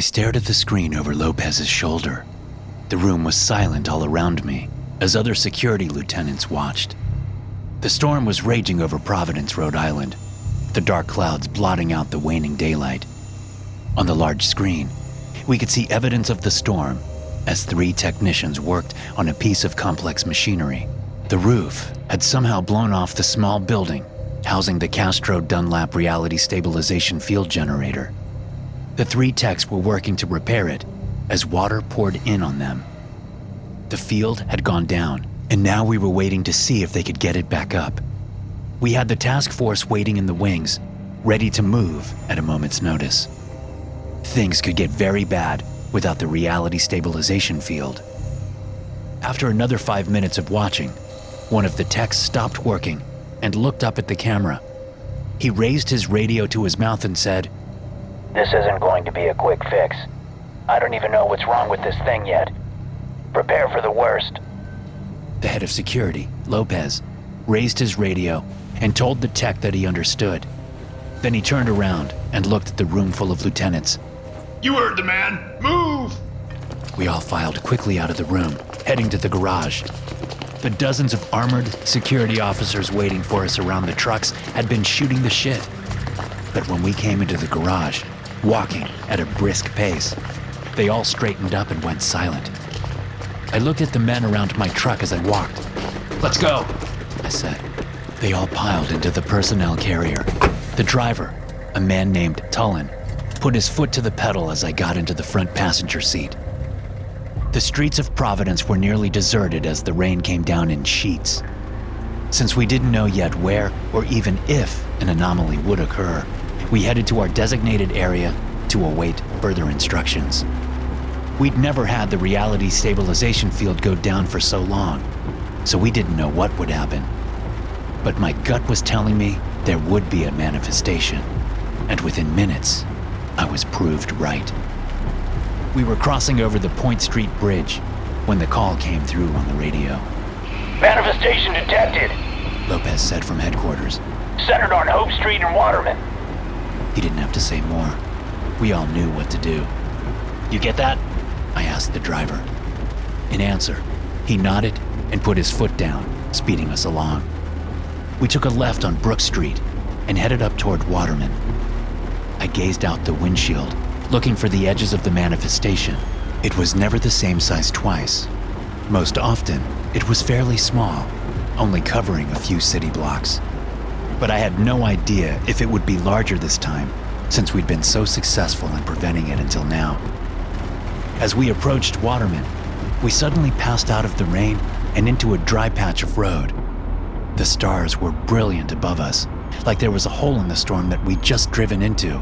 stared at the screen over Lopez's shoulder. The room was silent all around me as other security lieutenants watched. The storm was raging over Providence, Rhode Island, the dark clouds blotting out the waning daylight. On the large screen, we could see evidence of the storm as 3 technicians worked on a piece of complex machinery. The roof had somehow blown off the small building housing the Castro Dunlap reality stabilization field generator. The 3 techs were working to repair it as water poured in on them. The field had gone down, and now we were waiting to see if they could get it back up. We had the task force waiting in the wings, ready to move at a moment's notice. Things could get very bad without the reality stabilization field. After another 5 minutes of watching, one of the techs stopped working and looked up at the camera. He raised his radio to his mouth and said, "This isn't going to be a quick fix. I don't even know what's wrong with this thing yet. Prepare for the worst." The head of security, Lopez, raised his radio and told the tech that he understood. Then he turned around and looked at the room full of lieutenants. "You heard the man. Move!" We all filed quickly out of the room, heading to the garage. The dozens of armored security officers waiting for us around the trucks had been shooting the shit. But when we came into the garage, walking at a brisk pace, they all straightened up and went silent. I looked at the men around my truck as I walked. "Let's go," I said. They all piled into the personnel carrier. The driver, a man named Tullen, put his foot to the pedal as I got into the front passenger seat. The streets of Providence were nearly deserted as the rain came down in sheets. Since we didn't know yet where or even if an anomaly would occur, we headed to our designated area to await further instructions. We'd never had the reality stabilization field go down for so long, so we didn't know what would happen. But my gut was telling me there would be a manifestation, and within minutes, I was proved right. We were crossing over the Point Street Bridge when the call came through on the radio. "Manifestation detected," Lopez said from headquarters. "Centered on Hope Street and Waterman." He didn't have to say more. We all knew what to do. "You get that?" I asked the driver. In answer, he nodded and put his foot down, speeding us along. We took a left on Brook Street and headed up toward Waterman. I gazed out the windshield, looking for the edges of the manifestation. It was never the same size twice. Most often, it was fairly small, only covering a few city blocks. But I had no idea if it would be larger this time, since we'd been so successful in preventing it until now. As we approached Waterman, we suddenly passed out of the rain and into a dry patch of road. The stars were brilliant above us, like there was a hole in the storm that we'd just driven into.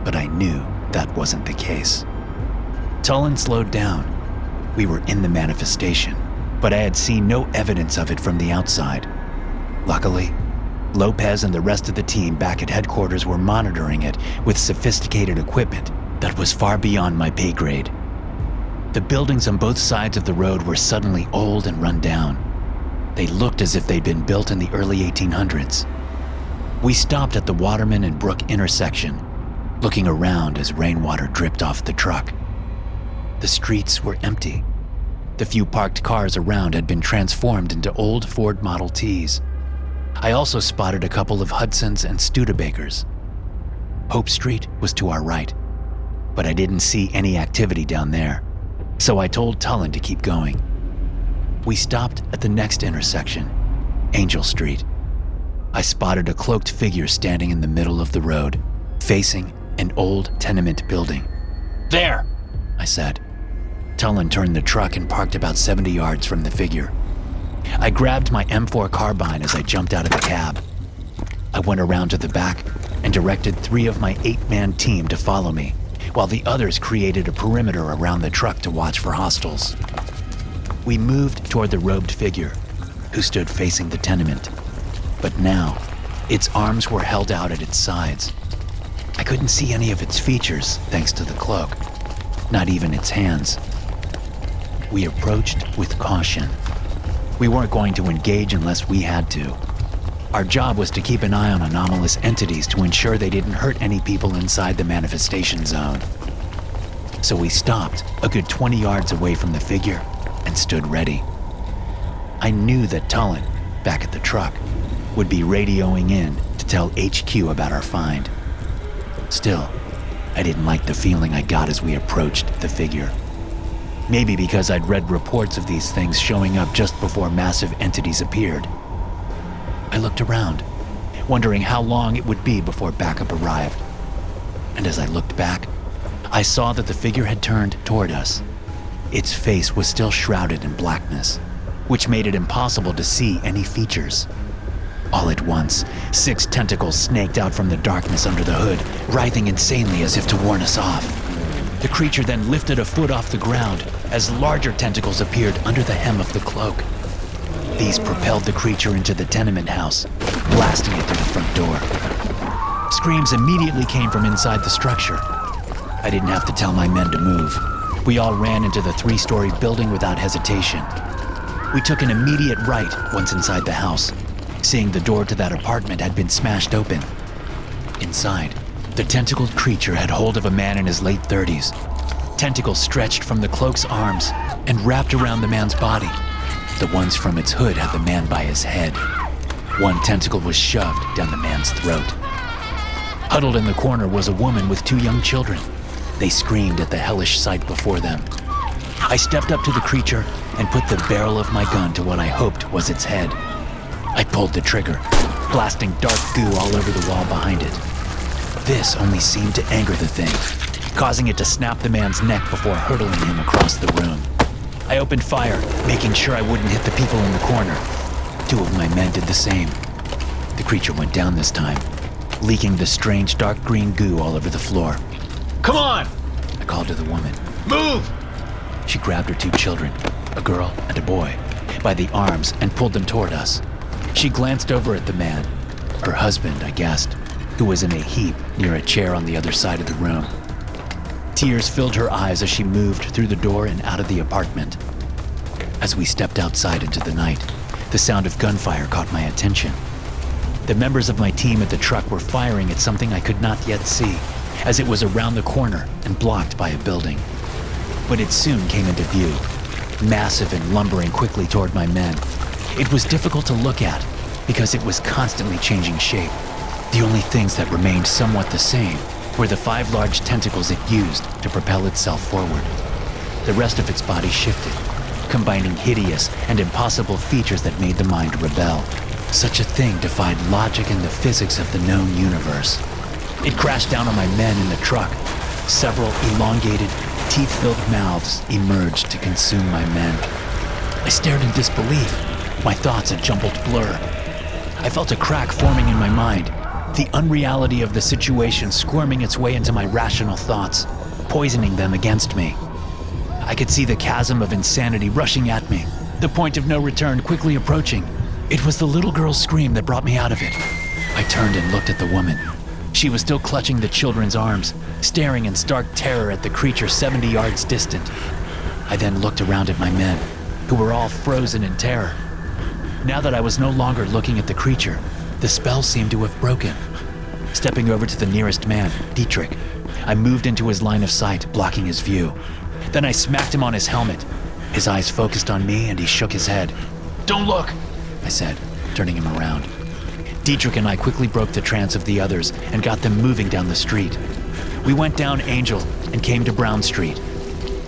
But I knew that wasn't the case. Tullen slowed down. We were in the manifestation, but I had seen no evidence of it from the outside. Luckily, Lopez and the rest of the team back at headquarters were monitoring it with sophisticated equipment that was far beyond my pay grade. The buildings on both sides of the road were suddenly old and run down. They looked as if they'd been built in the early 1800s. We stopped at the Waterman and Brook intersection, looking around as rainwater dripped off the truck. The streets were empty. The few parked cars around had been transformed into old Ford Model Ts. I also spotted a couple of Hudsons and Studebakers. Hope Street was to our right, but I didn't see any activity down there, so I told Tullen to keep going. We stopped at the next intersection, Angel Street. I spotted a cloaked figure standing in the middle of the road, facing an old tenement building. "There," I said. Tullen turned the truck and parked about 70 yards from the figure. I grabbed my M4 carbine as I jumped out of the cab. I went around to the back and directed 3 of my 8-man team to follow me, while the others created a perimeter around the truck to watch for hostiles. We moved toward the robed figure, who stood facing the tenement. But now, its arms were held out at its sides. I couldn't see any of its features thanks to the cloak, not even its hands. We approached with caution. We weren't going to engage unless we had to. Our job was to keep an eye on anomalous entities to ensure they didn't hurt any people inside the manifestation zone. So we stopped a good 20 yards away from the figure and stood ready. I knew that Tullen, back at the truck, would be radioing in to tell HQ about our find. Still, I didn't like the feeling I got as we approached the figure. Maybe because I'd read reports of these things showing up just before massive entities appeared. I looked around, wondering how long it would be before backup arrived. And as I looked back, I saw that the figure had turned toward us. Its face was still shrouded in blackness, which made it impossible to see any features. All at once, 6 tentacles snaked out from the darkness under the hood, writhing insanely as if to warn us off. The creature then lifted a foot off the ground as larger tentacles appeared under the hem of the cloak. These propelled the creature into the tenement house, blasting it through the front door. Screams immediately came from inside the structure. I didn't have to tell my men to move. We all ran into the 3-story building without hesitation. We took an immediate right once inside the house, seeing the door to that apartment had been smashed open. Inside, the tentacled creature had hold of a man in his late 30s. Tentacles stretched from the cloak's arms and wrapped around the man's body. The ones from its hood had the man by his head. One tentacle was shoved down the man's throat. Huddled in the corner was a woman with 2 young children. They screamed at the hellish sight before them. I stepped up to the creature and put the barrel of my gun to what I hoped was its head. I pulled the trigger, blasting dark goo all over the wall behind it. This only seemed to anger the thing, causing it to snap the man's neck before hurtling him across the room. I opened fire, making sure I wouldn't hit the people in the corner. 2 of my men did the same. The creature went down this time, leaking the strange dark green goo all over the floor. Come on! I called to the woman. Move! She grabbed her 2 children, a girl and a boy, by the arms and pulled them toward us. She glanced over at the man, her husband, I guessed, who was in a heap near a chair on the other side of the room. Tears filled her eyes as she moved through the door and out of the apartment. As we stepped outside into the night, the sound of gunfire caught my attention. The members of my team at the truck were firing at something I could not yet see, as it was around the corner and blocked by a building. But it soon came into view, massive and lumbering quickly toward my men. It was difficult to look at because it was constantly changing shape. The only things that remained somewhat the same were the 5 large tentacles it used to propel itself forward. The rest of its body shifted, combining hideous and impossible features that made the mind rebel. Such a thing defied logic and the physics of the known universe. It crashed down on my men in the truck. Several elongated, teeth-filled mouths emerged to consume my men. I stared in disbelief, my thoughts a jumbled blur. I felt a crack forming in my mind, the unreality of the situation squirming its way into my rational thoughts, poisoning them against me. I could see the chasm of insanity rushing at me, the point of no return quickly approaching. It was the little girl's scream that brought me out of it. I turned and looked at the woman. She was still clutching the children's arms, staring in stark terror at the creature 70 yards distant. I then looked around at my men, who were all frozen in terror. Now that I was no longer looking at the creature, the spell seemed to have broken. Stepping over to the nearest man, Dietrich, I moved into his line of sight, blocking his view. Then I smacked him on his helmet. His eyes focused on me and he shook his head. Don't look! I said, turning him around. Dietrich and I quickly broke the trance of the others and got them moving down the street. We went down Angel and came to Brown Street.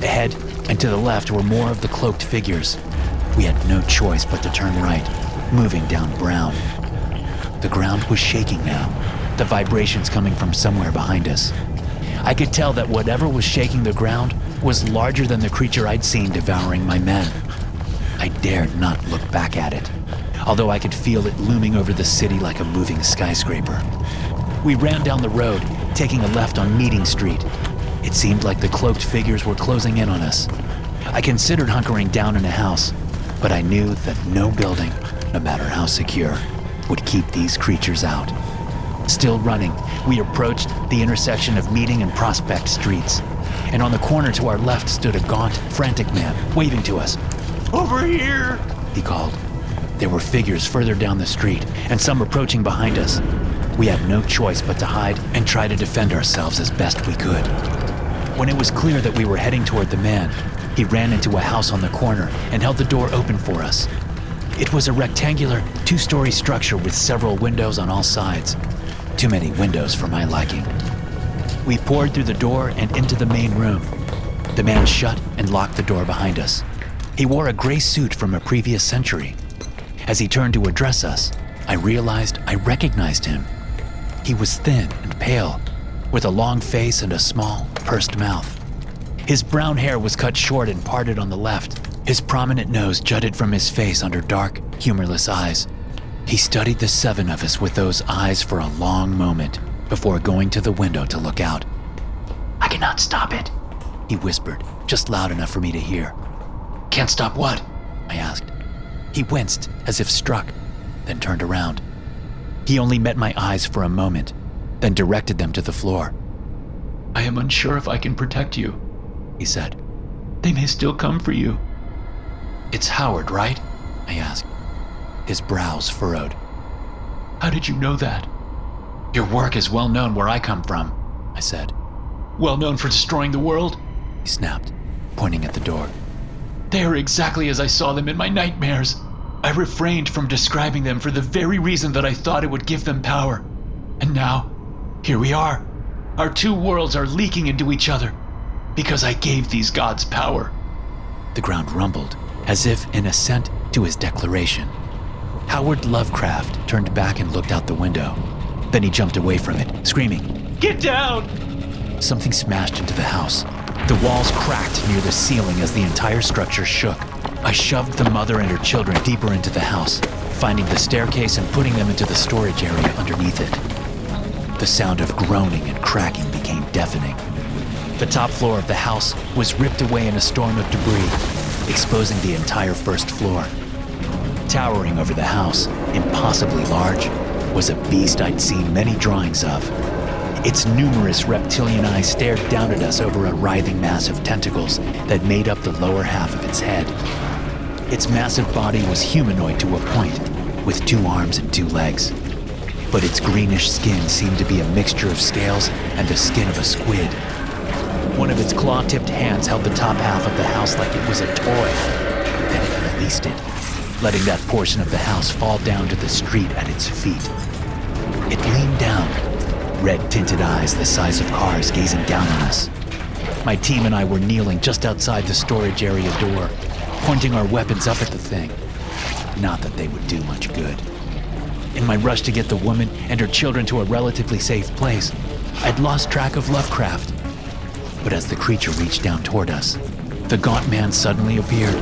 Ahead and to the left were more of the cloaked figures. We had no choice but to turn right, moving down Brown. The ground was shaking now, the vibrations coming from somewhere behind us. I could tell that whatever was shaking the ground was larger than the creature I'd seen devouring my men. I dared not look back at it, although I could feel it looming over the city like a moving skyscraper. We ran down the road, taking a left on Meeting Street. It seemed like the cloaked figures were closing in on us. I considered hunkering down in a house, but I knew that no building, no matter how secure, would keep these creatures out. Still running, we approached the intersection of Meeting and Prospect Streets, and on the corner to our left stood a gaunt, frantic man, waving to us. Over here! He called. There were figures further down the street, and some approaching behind us. We had no choice but to hide and try to defend ourselves as best we could. When it was clear that we were heading toward the man, he ran into a house on the corner and held the door open for us. It was a rectangular, 2-story structure with several windows on all sides. Too many windows for my liking. We poured through the door and into the main room. The man shut and locked the door behind us. He wore a gray suit from a previous century. As he turned to address us, I realized I recognized him. He was thin and pale, with a long face and a small, pursed mouth. His brown hair was cut short and parted on the left. His prominent nose jutted from his face under dark, humorless eyes. He studied the 7 of us with those eyes for a long moment before going to the window to look out. I cannot stop it. He whispered, just loud enough for me to hear. Can't stop what? I asked. He winced, as if struck, then turned around. He only met my eyes for a moment, then directed them to the floor. I am unsure if I can protect you, he said. They may still come for you. It's Howard, right? I asked. His brows furrowed. How did you know that? Your work is well known where I come from, I said. Well known for destroying the world? He snapped, pointing at the door. They are exactly as I saw them in my nightmares. I refrained from describing them for the very reason that I thought it would give them power. And now, here we are. Our 2 worlds are leaking into each other because I gave these gods power. The ground rumbled, as if in assent to his declaration. Howard Lovecraft turned back and looked out the window. Then he jumped away from it, screaming, Get down! Something smashed into the house. The walls cracked near the ceiling as the entire structure shook. I shoved the mother and her children deeper into the house, finding the staircase and putting them into the storage area underneath it. The sound of groaning and cracking became deafening. The top floor of the house was ripped away in a storm of debris, exposing the entire first floor. Towering over the house, impossibly large, was a beast I'd seen many drawings of. Its numerous reptilian eyes stared down at us over a writhing mass of tentacles that made up the lower half of its head. Its massive body was humanoid to a point, with 2 arms and 2 legs. But its greenish skin seemed to be a mixture of scales and the skin of a squid. One of its claw-tipped hands held the top half of the house like it was a toy. Then it released it, letting that portion of the house fall down to the street at its feet. It leaned down, red-tinted eyes the size of cars gazing down on us. My team and I were kneeling just outside the storage area door, pointing our weapons up at the thing. Not that they would do much good. In my rush to get the woman and her children to a relatively safe place, I'd lost track of Lovecraft. But as the creature reached down toward us, the gaunt man suddenly appeared,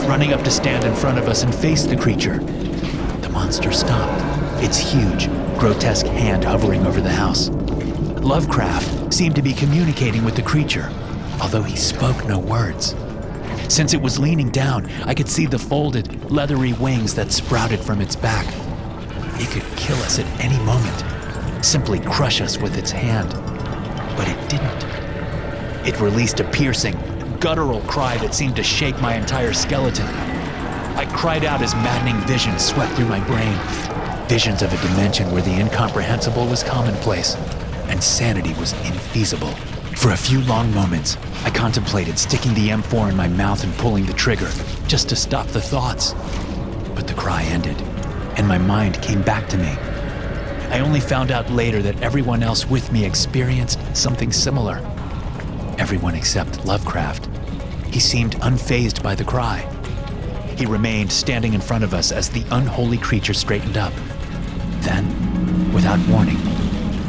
running up to stand in front of us and face the creature. The monster stopped, its huge, grotesque hand hovering over the house. Lovecraft seemed to be communicating with the creature, although he spoke no words. Since it was leaning down, I could see the folded, leathery wings that sprouted from its back. It could kill us at any moment, simply crush us with its hand. But it didn't. It released a piercing, guttural cry that seemed to shake my entire skeleton. I cried out as maddening visions swept through my brain. Visions of a dimension where the incomprehensible was commonplace and sanity was infeasible. For a few long moments, I contemplated sticking the M4 in my mouth and pulling the trigger, just to stop the thoughts. But the cry ended, and my mind came back to me. I only found out later that everyone else with me experienced something similar. Everyone except Lovecraft. He seemed unfazed by the cry. He remained standing in front of us as the unholy creature straightened up. Then, without warning,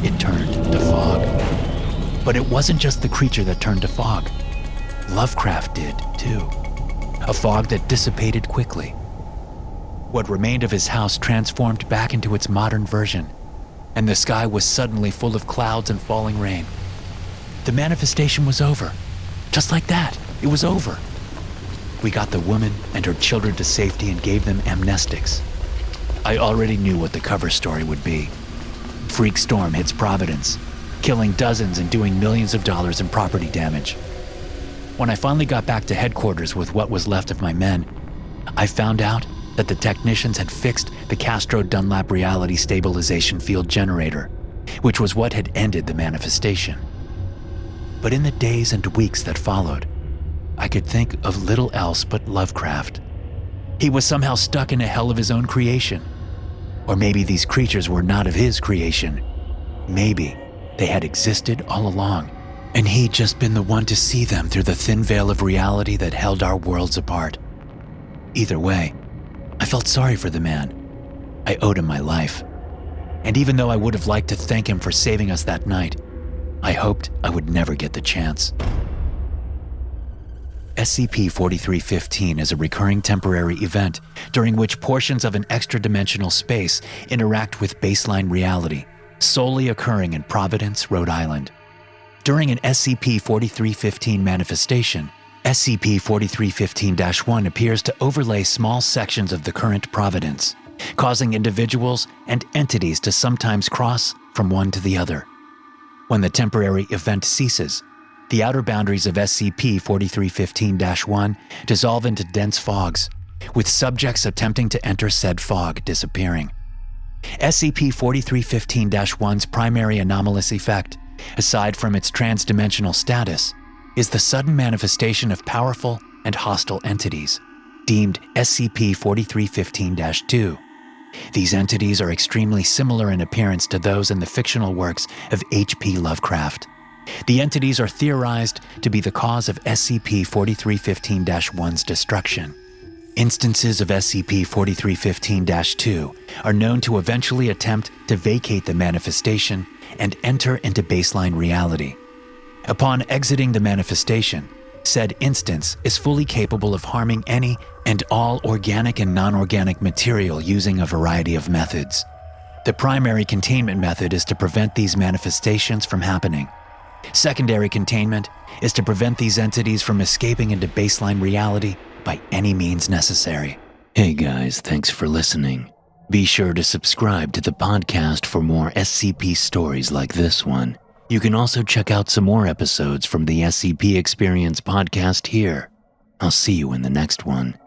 it turned to fog. But it wasn't just the creature that turned to fog. Lovecraft did, too. A fog that dissipated quickly. What remained of his house transformed back into its modern version, and the sky was suddenly full of clouds and falling rain. The manifestation was over. Just like that, it was over. We got the woman and her children to safety and gave them amnestics. I already knew what the cover story would be. Freak storm hits Providence, killing dozens and doing millions of dollars in property damage. When I finally got back to headquarters with what was left of my men, I found out that the technicians had fixed the Castro-Dunlap reality stabilization field generator, which was what had ended the manifestation. But in the days and weeks that followed, I could think of little else but Lovecraft. He was somehow stuck in a hell of his own creation. Or maybe these creatures were not of his creation. Maybe they had existed all along, and he'd just been the one to see them through the thin veil of reality that held our worlds apart. Either way, I felt sorry for the man. I owed him my life. And even though I would have liked to thank him for saving us that night, I hoped I would never get the chance. SCP-4315 is a recurring temporary event during which portions of an extra-dimensional space interact with baseline reality, solely occurring in Providence, Rhode Island. During an SCP-4315 manifestation, SCP-4315-1 appears to overlay small sections of the current Providence, causing individuals and entities to sometimes cross from one to the other. When the temporary event ceases, the outer boundaries of SCP-4315-1 dissolve into dense fogs, with subjects attempting to enter said fog disappearing. SCP-4315-1's primary anomalous effect, aside from its transdimensional status, is the sudden manifestation of powerful and hostile entities, deemed SCP-4315-2. These entities are extremely similar in appearance to those in the fictional works of H.P. Lovecraft. The entities are theorized to be the cause of SCP-4315-1's destruction. Instances of SCP-4315-2 are known to eventually attempt to vacate the manifestation and enter into baseline reality. Upon exiting the manifestation, said instance is fully capable of harming any and all organic and non-organic material using a variety of methods. The primary containment method is to prevent these manifestations from happening. Secondary containment is to prevent these entities from escaping into baseline reality by any means necessary. Hey guys, thanks for listening. Be sure to subscribe to the podcast for more SCP stories like this one. You can also check out some more episodes from the SCP Experience podcast here. I'll see you in the next one.